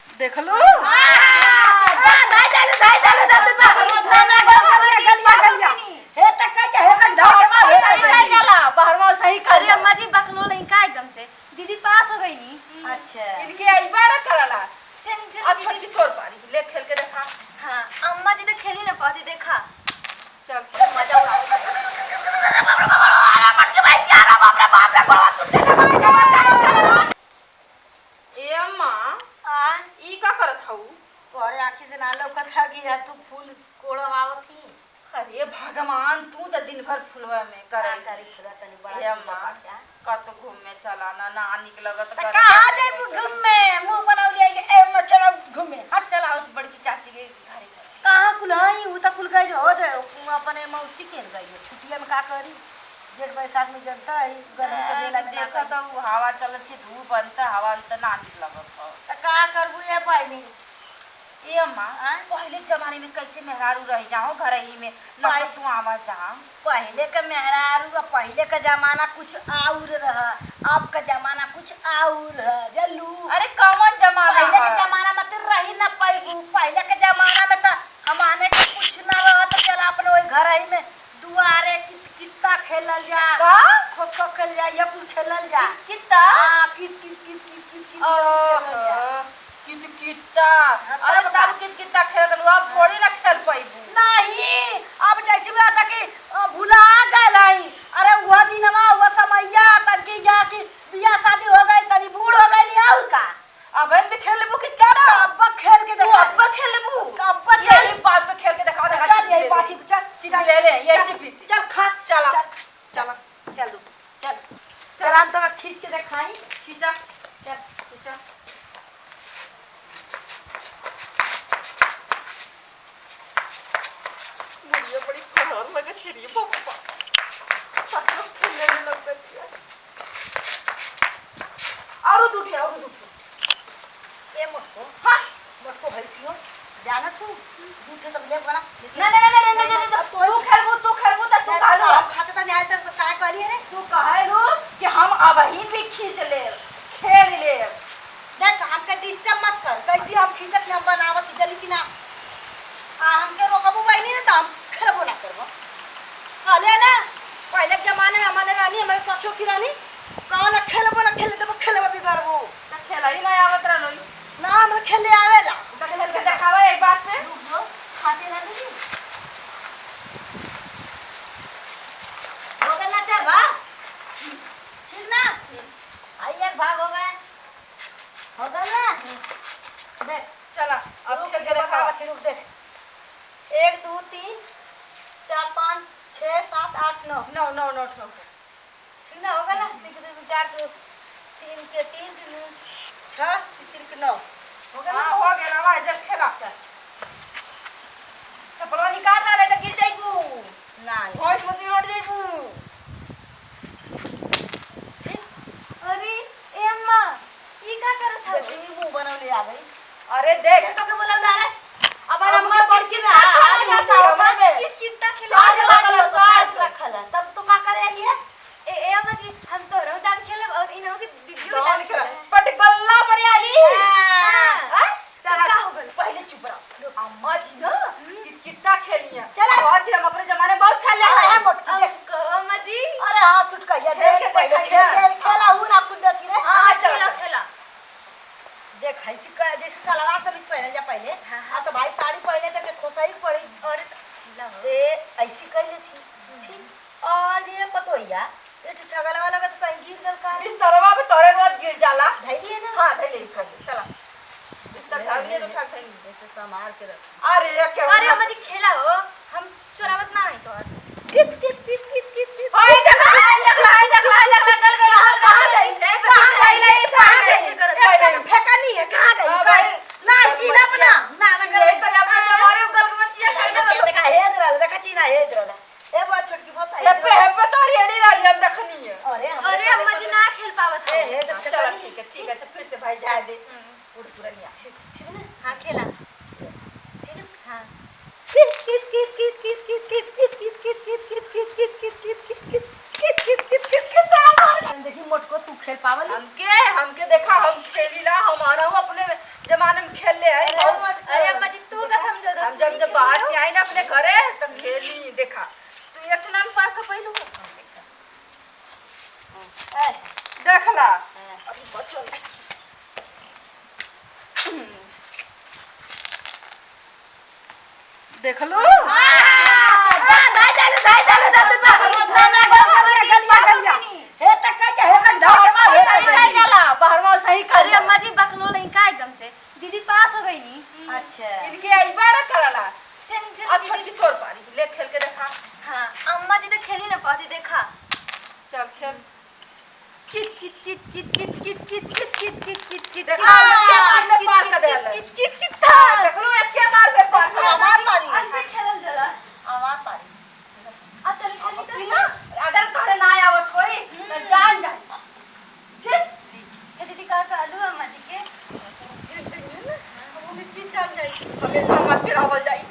देख लो अम्मा जी बकलो नहीं का एकदम से दीदी पास हो गई नी। अच्छा इनके आइबारा करला अब छोटकी तोर पारी ले खेल के देखा। हाँ अम्मा जी तो खेली ना पाती देखा। चल मजा उड़ा ए अम्मा ई का करत हऊ? तोरे आँखी से ना लौकत है कि तू फूल कोड़वावत ही। अरे भगवान तू तो दिन भर फुलवा में करे तारी खुदा तनी ए बड़ा अम्मा कत घूमे चलाना ना निक लगत त कहां जाई घूमे मुंह बनौलिए ए म चलो घूमे हट चला उस बड़की चाची के घरे चल। कहां कुलाई उ त कुल गई हो दे अपने मौसी के गई छुट्टिया में का करी जेठ बैसाख में जनता है गर्मी के बेला में देखा तो हवा चलत थी धूप अंत हवा अंत ना निक लगत हो त का करबू ए पाइनी ए अम्मा पहले जमाने में कैसे मेहरारू रह जाओ घर ही में ना तू आवा जा। पहले का मेहरारू का पहले का जमाना कुछ और रहा अब का जमाना कुछ और है जल्लू। अरे कौन जमाना पहले के जमाना में तो रही ना पाइबू पहले के जमाना में तो हमारे के कुछ ना रहा तो चल अपने वही घर ही में दुआरे कितना खेलल जा का खो खो खेल जा या कुछ खेलल जा कितना हां कित कितना अरे तब कितना खेल गलू अब थोड़ी ना खेल पाइबू। नहीं अब जैसे बात है कि भुला गई अरे वह दिनवा वह समैया तन की जा की बियाह शादी हो गई तनी बूढ़ हो गई और का अब हम भी खेल लेबू कितना अब खेल के तू देखा अब खेल लेबू अब चल यही बात पे खेल के दिखा दे। चल यही बाकी चल ले ले ये चिप्पी से चल खा चला चल चल चल चल हम तो खींच के दिखाई खींचा चल खींचा मुझे बड़ी खराब लगे छेड़ी पापा सब लोग खेलने में लग गए और दूठे ए मोटको हाँ मोटको भैंसियो जाना तू दूठे तब ले बना ना तू खेलबू तो तू कालो खाता त न्याय तक का कहली रे तू कहे रो कि हम अब ही भी खींच ले खेल ले देख हमके डिस्टर्ब मत कर कैसे हम खींचत हम बनावत जल्दी कि ना हमके रोकबू वही नहीं तो हम खेलबो ना करबो अरे ना पहले के जमाने में हमारे रानी हमारे ससुर की रानी कौन ना खेलबो भी करबो तो खेला ही ना आवत रहो ना हम खेले आवेला तो खेल के दिखावा एक बात से खाते ना दीदी हो गया ना चल बा ठीक ना आई एक भाग हो गया हो गया ना देख चला अब खेल के दिखावा फिर देख 1 2 3 4 5 6 7 8 9 नो नो नो नो ठीक ना होगा ना 4 3 के 3 6 3 के 9 हो गया हां हो गया ना जस्ट खेला चपलवा निकाल ना नहीं तो गिर जाइबू ना भैंस मती रोड जाइबू। अरे ए अम्मा ई का करत है? देखी मुंह बनौले आ गई अरे देख तो के बोला रे अब अम्मा हमके बड़की में आज ऐसा होता है ई चिट्टा खेला आज वाला साथ रखल है तब तो का करे लिए ए अम्मा जी हम तो रोडान खेले और इनो की वीडियो कौन खेला पट गल्ला बने आली हां चला का हो गइल? पहले चुप रहो अम्मा जी ना कितना खेली है चला। बहुत ही हम अपने जमाने में बहुत खेले अरे हैं मोटकी देख अम्मा जी अरे हां सुटका ये खेल के देख देखा खेला हूं ना कुछ देखी रे हां खेला चला खेला देख ऐसी का जैसे सलवार सब पहने जा पहले हाँ, हां तो भाई साड़ी पहने तो के खोसाई पड़ी और ला ए ऐसी कहले थी ठीक और ये पतोइया ये तो छगला वाला का तो कहीं गिर गल का बिस्तरवा पे तोरे रोज गिर जाला धैलिए ना हां धैले ही खा चला बिस्तर ढाल लिए तो ठाक देंगे ऐसे संभाल के रख अरे ये क्या अरे अम्मा जी खेला हो हम चोरावत ना है तो ओए देख गल गल कहां गई फेंका नहीं है कहां हाँ, गई भाई, ना गल चीना मत बना ना ना ये सब अपने जमाने में गल मचिया करने देखा हेद रहा देखा चीना हेद रहा ए बहुत छोटकी बहुत हेपे तो रेडी रही हम देखनी है अरे अम्मा जी ना खेल पावत ए है। हेद चलो ठीक है फिर से भाई जाए दे उड़ पूरा नहीं ठीक है ना हां खेला ठीक है हां देखी मोटको तू खेल पावल हमके देखा हम खेली ला हमारा अपने जमाने में देख लो नहीं डाले हे तक का हे तक धाव के मार सही कर जाला बाहरवा सही कर। अरे अम्मा जी बकलो नहीं का एकदम से दीदी पास हो गई नी। अच्छा इनके आई बार करला चल चल अब छोटी तोड़ पारी ले खेल के देखा। हाँ अम्मा जी तो खेली ना पाती देखा। चल खेल कित कित कित कित कित कित कित कित कित कित कित कित देखा क्या मार में पार कर देला कित कित कित था देख लो एक क्या मार में पार कर आवाज मारी ऐसे खेलल जाला। आवाज मारी आ चल खेली तो ना अगर तोरे ना आवत होई तो जान जा ठीक ए दीदी का आलू अम्मा जी के वो भी चल जाई हमेशा मत चिढ़ावल जाई।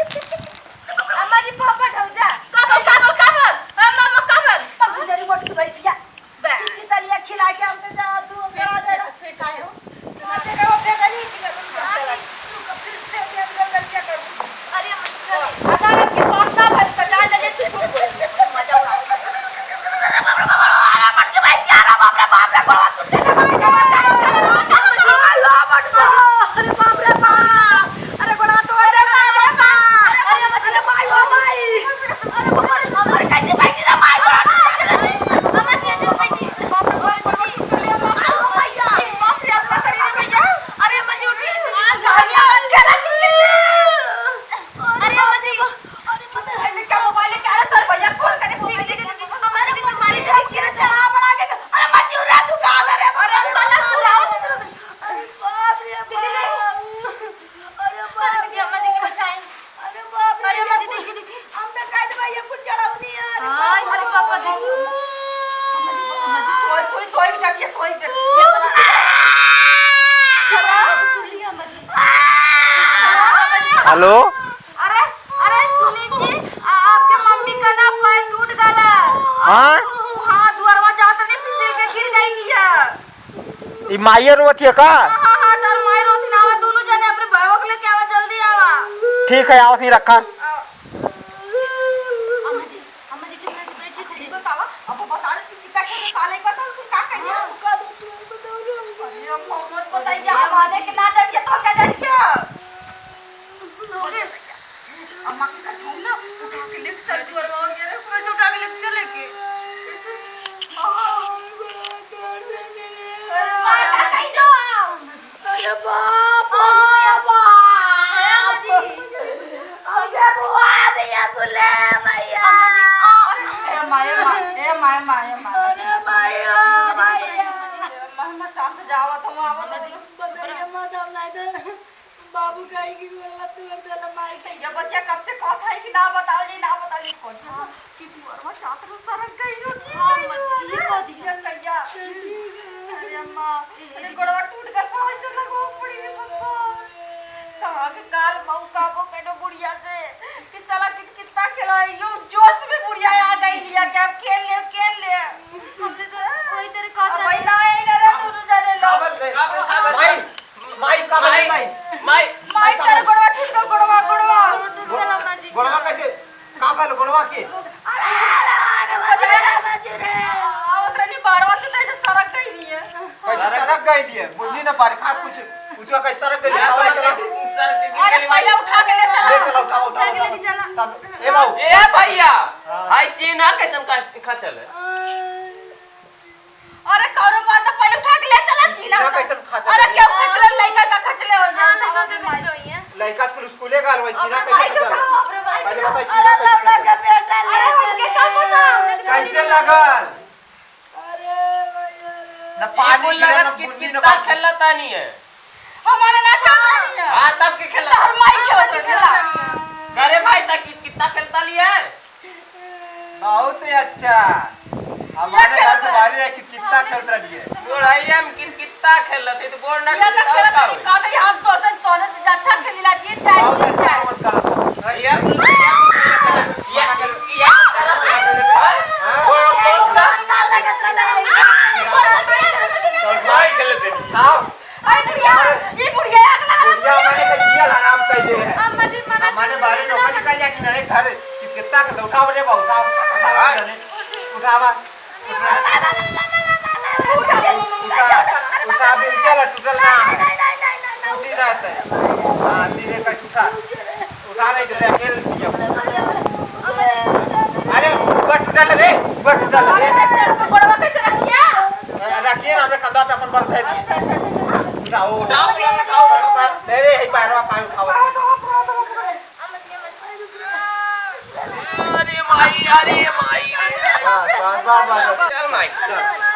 अम्मा जी पापा ढौ जा काबल मम्मा काबल तब गुजरी मोट की भैंसिया बे की तलिया खिला के हमसे जा तू फिर आए हो मजे का पे गली फिर से क्या करूं अरे अम्मा जी चल अगर आपके पास ना भर तो जान दे तू मजा उड़ा हेलो अरे अरे सुनी जी आपके मम्मी का ना पैर टूट गला। हाँ हाँ दुआरवा जात नहीं फिसल के गिर गई किया। ई माइया रोती है का? हाँ हाँ तार माई रोती ना आवा दोनों जने अपने भाईओ के लेके आवा जल्दी आवा। ठीक है आओ नहीं रखा। अम्मा जी चुप रह ठीक है। बतावा अब बता दे कितना खेल साले का तो तू का कहिया का अरे अम्मा मत बताइए हमारे के ना डरिए तो क्या डरिए अम्मा की कसम ना उठा के लेके चल दुआरवा और ये कैसे उठा के लेके चले के अरे बाप बाबू कहीं की बोला तू चला मार के ये बच्चा कब से कहता है कि ना बताओ जी ना बताओ जी कौन कि दुआरवा चातर सरक गई होगी हां मत ये कह दिया भैया अरे अम्मा अरे गोड़वा टूट गया था तो लगो पड़ी रे पप्पा कहां के काल मौका को केनो बुढ़िया से कि चला कितना खेला यो जोश में बुढ़िया आ गई लिया कि अब खेल ले हमने तो कोई तेरे कहता भाई ना आई ना रे दोनों जाने लो माई का माई तेरे गोड़वा टूट गया गोड़वा अम्मा जी गोड़वा कैसे का बाल गोड़वा के? अरे बारवा से तो सरक गई नहीं है कैसे सरक गई लिए बोली ना बरखा कुछ पूछो कैसे सरक गई हवा चला अरे पहले उठा के ले चला ले चला उठाओ सब ए बाबू ए भैया हाय चीना कैसन का चले अरे कौनो बात तो पहले उठा के ले चला चीना चीना कैसन खा चले? अरे क्यों खचले लइका का खचले हो हां जाए ना तो मार रही है। लड़का स्कूल स्कूले का अलवा चीना भाई कैसे के लगा? बाप रे भाई पहले बता चीना कैसे लगा? बेटा अरे हमके क्या पता कैसे लगल? न पानी बोल गिरा लगा न कि बुन्नी न कितना बाकी। खेलता नहीं है हमारे ना नहीं है हां तब के खेला और माई खेलता खेला अरे भाई तक कितना खेलता लिया है बहुत ही अच्छा हमारे घर के बाहर है कि कितना खेल रही है गोड़ाइया में कितना खेलते तो गोड़ ना ये तो खेलता नहीं का तो हम तो से अच्छा खेलीला जीत जाए बहुत जीत अच्छा जाए मत करो ये माई खेलते आओ अरे बुढ़िया ये बुढ़िया अगला बुढ़िया माने का जिया हराम कइले है अम्मा जी मना हमारे बारे में ओखा निकल जा कि नरे घर कि कितना का उठाओ रे बहु उठावा उठावा उठा भी चल टूटल ना है टूटी रहता है हाँ धीरे कर उठा नहीं तो अकेले पिया अरे ऊपर टूटल रे ऊपर टूटल रे गोड़वा कैसे रखिया रखिए ना हमने कंधा पे अपन बल दे दिए उठाओ दे रे ही पैरवा पाए उठाओ अरे माई बस बस बस चल माई चल